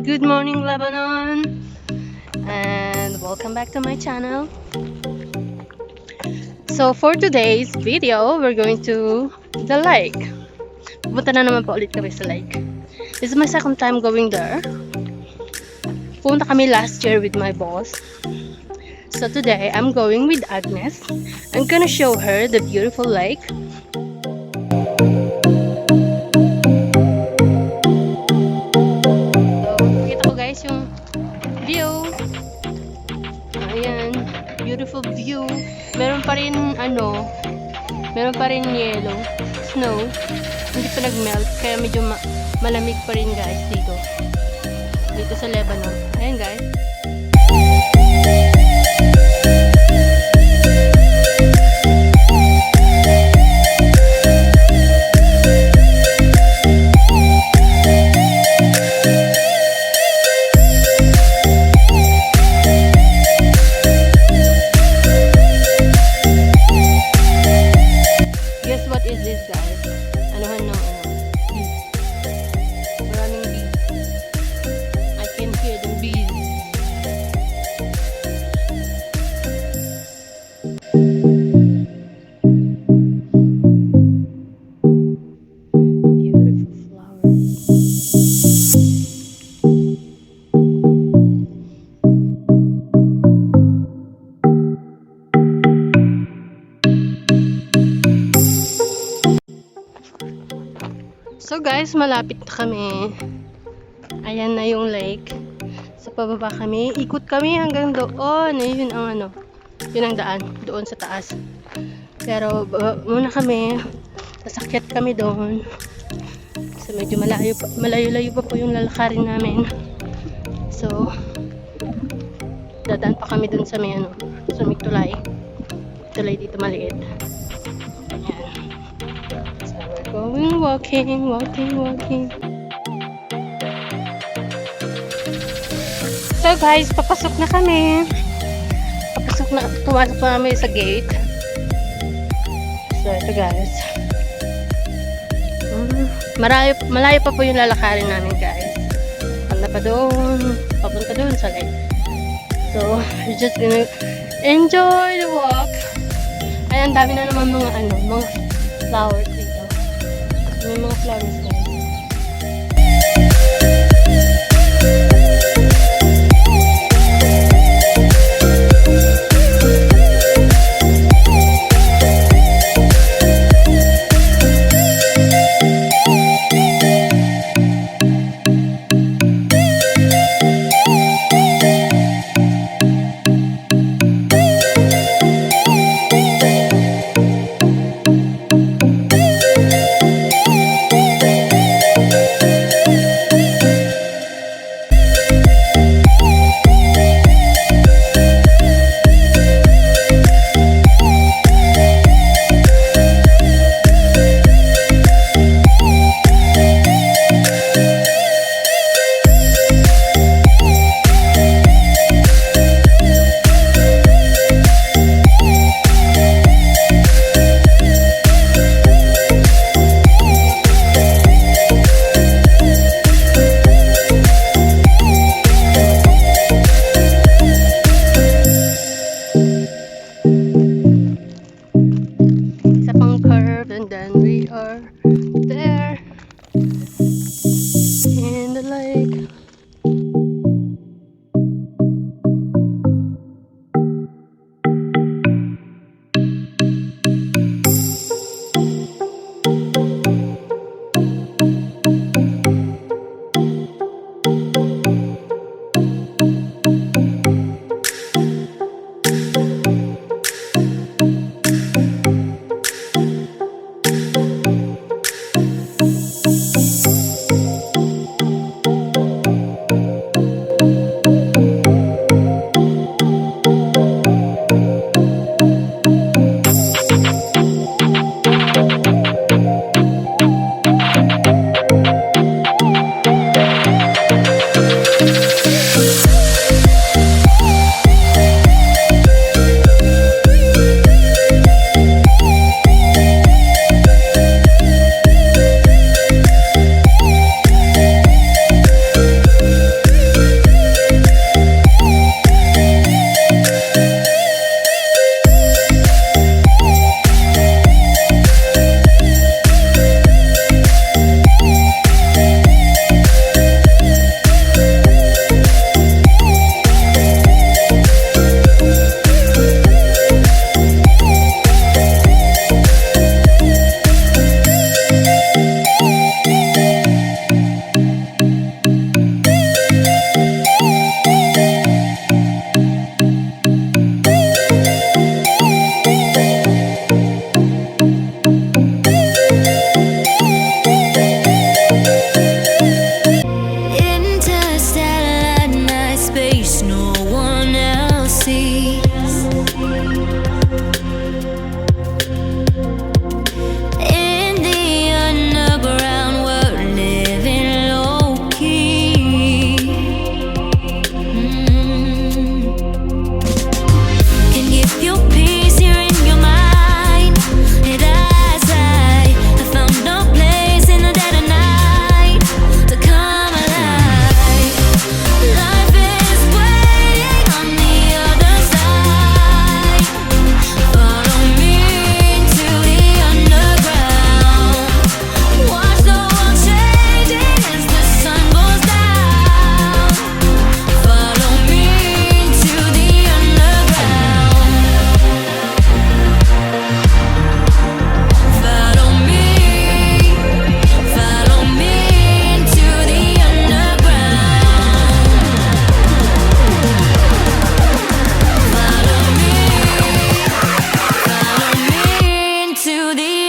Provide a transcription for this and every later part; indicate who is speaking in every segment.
Speaker 1: Good morning, Lebanon, and welcome back to my channel. So for today's video, we're going to the lake. Pupunta na naman pa ulit kami sa lake. This is my second time going there. Pupunta kami last year with my boss. So today, I'm going with Agnes. I'm gonna show her the beautiful lake. Yung view, ayan, beautiful view. Meron pa rin yellow snow, hindi pa nag-melt, kaya medyo malamig pa rin guys dito sa Lebanon. Ayan guys. So guys, malapit na kami. Ayan na yung lake. Sa pababa kami. Ikot kami hanggang doon. Yun ang yun ang daan. Doon sa taas. Pero muna kami. Sasakyat kami doon. So medyo malayo-layo pa po yung lalakarin namin. So dadaan pa kami doon sa may sa may tulay. Tulay dito maliit. Going, walking. So guys, papasok na kami. Pumasok na kami sa gate. So ito guys. Malayo pa po yung lalakarin namin guys. Papunta pa doon. Papunta doon sa lake. So, we're just gonna enjoy the walk. Ayan, dami na naman mga flowers. May mga flowers guys.
Speaker 2: In the underground, we're living low key. Can give you peace here in your mind. And as I found no place in the dead of night to come alive. Life is waiting on the other side. Follow me into the underground. Watch the world changing as the sun goes down. Follow me into the underground. Follow me into the underground. Follow me into the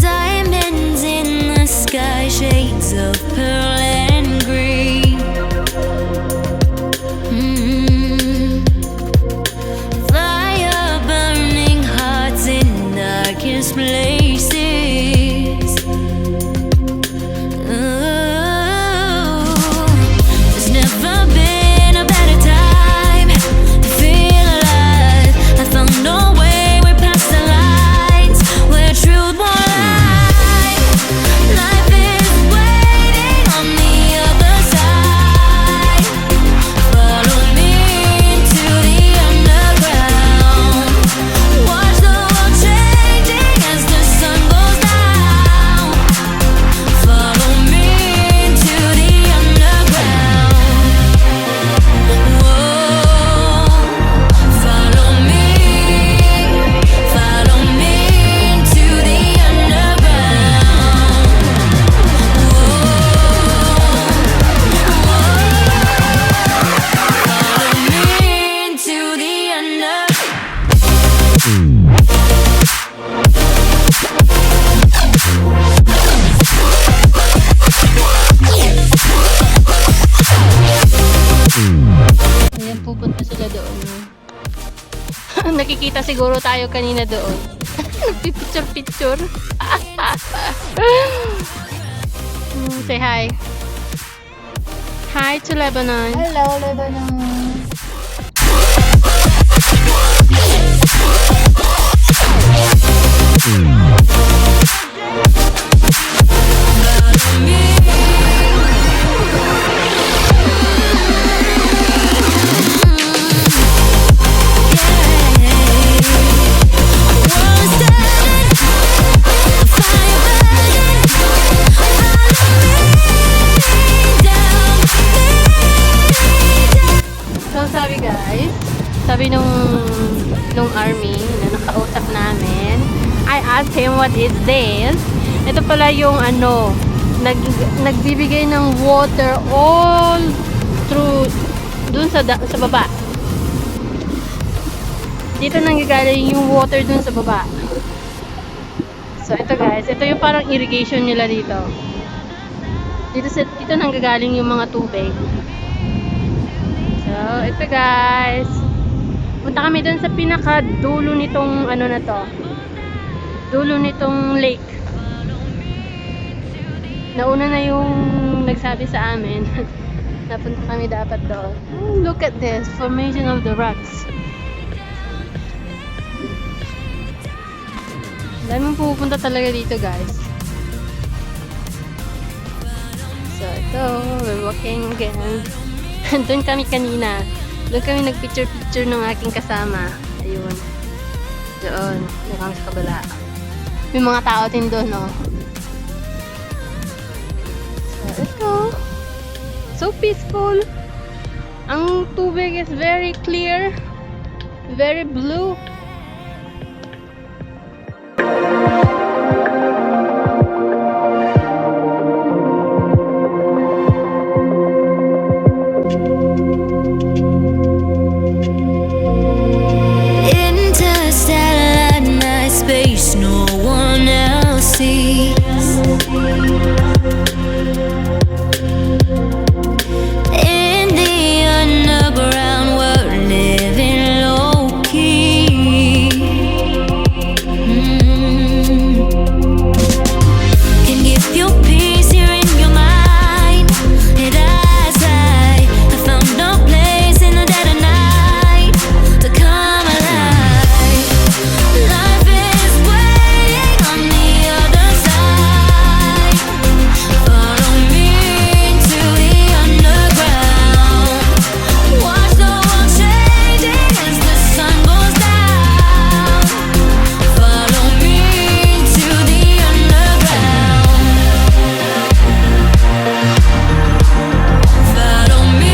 Speaker 2: diamonds in the sky, shades of pearl and green. Fire burning hearts in darkest places. There's never been a better time to feel alive. I found no way, we're past the lines where truth won't lie. Life is waiting on the other side. Follow me into the underground. Watch the world changing as the sun goes down. Follow me into the underground. Whoa. Follow me into the underground. Follow me into the
Speaker 1: Ayan, pupunta sila doon. Nakikita siguro tayo kanina doon. Nagpipicture-picture. Say hi. Hi to Lebanon.
Speaker 3: Hello, Lebanon.
Speaker 1: So sabi nung army na nakausap namin, I asked him what is this. Ito pala yung nagbibigay ng water all through dun sa baba. Dito nanggagaling yung water dun sa baba. So ito guys, ito yung parang irrigation nila dito. Dito nanggagaling yung mga tubig. So ito guys, punta kami dun sa pinaka dulo nitong dulo nitong lake. Nauna na yung nagsabi sa amin. Napunta kami dapat doon. Oh, look at this, formation of the rocks. Daming pupunta talaga dito guys. So ito, we're walking again. Doon kami kanina. Doon kami nagpicture-picture ng aking kasama. Ayun. Doon. Doon kami sa kabila. May mga tao din doon, no? So, ito. So peaceful. Ang tubig is very clear. Very blue.
Speaker 2: Interstellar night space, no one else sees. In the underground, we're living low key. Can give you peace here in your mind. And as I found no place in the dead of night to come alive. Life is waiting on the other side. Follow me into the underground. Watch the world changing as the sun goes down. Follow me into the underground. Follow me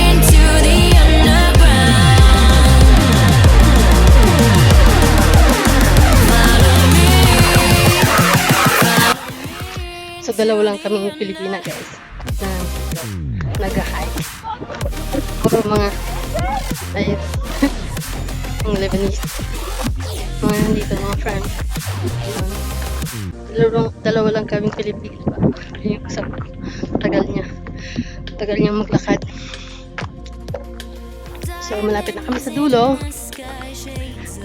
Speaker 2: into the underground.
Speaker 1: So, dalawa lang kaming Pilipina, guys. Na nag-hike. Puro mga ayun. Mga Lebanese. Mga nandito, mga friends. Ayun. Dalawa lang kaming Pilipina ba? Yun yung kasama ko. Tagal niya maglakad. So, malapit na kami sa dulo.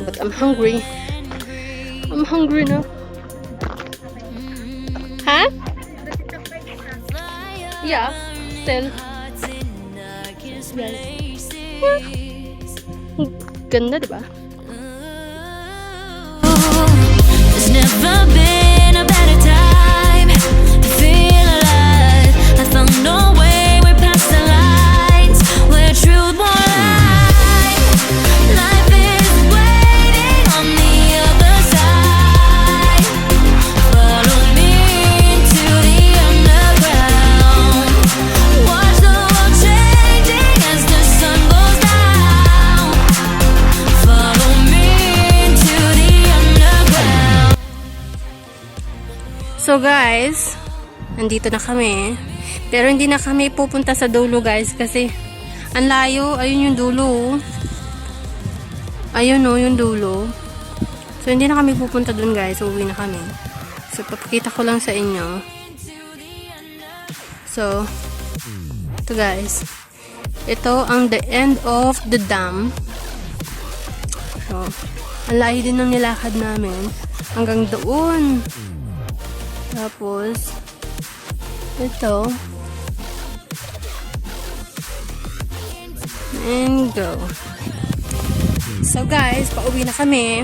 Speaker 1: But I'm hungry. I'm hungry na. Ha? Yeah, still. Ganda, diba?
Speaker 2: There's never been a better time to feel alive. I found no way, we're past the lines where truth more life. Life is waiting on the other side. Follow me into the underground. Watch the world changing as the sun goes down. Follow me into the underground.
Speaker 1: So guys, nandito na kami. Pero hindi na kami pupunta sa dulo, guys, kasi ang layo. Ayun yung dulo. Ayun, yung dulo. So hindi na kami pupunta dun, guys. Uwi na kami. So papakita ko lang sa inyo. So ito, guys. Ito ang the end of the dam. So ang layo din ng nilakad namin hanggang doon. Tapos, ito. And go. So guys, pauwi na kami.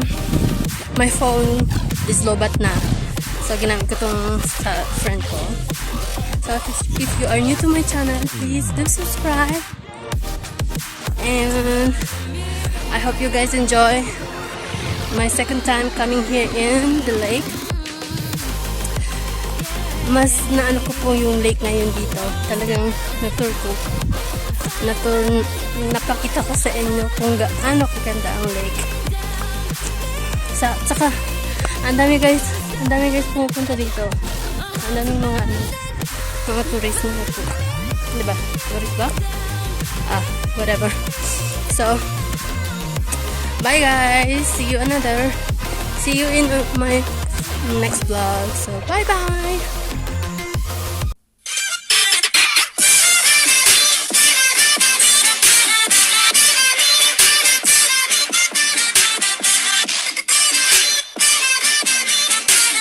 Speaker 1: My phone is lobat na. So ginamit ko tong sa friend ko. So if you are new to my channel, please do subscribe. And I hope you guys enjoy my second time coming here in the lake. Mas naano ko po yung lake ngayon dito. Talagang na-tour ko. Napakita ko sa inyo kung gaano kaganda ang lake. Saka, ang dami guys pumupunta dito. Ang daming mga tourist na po. Diba? Tourist ba? Whatever. So, bye guys. See you in my next vlog. So, bye bye.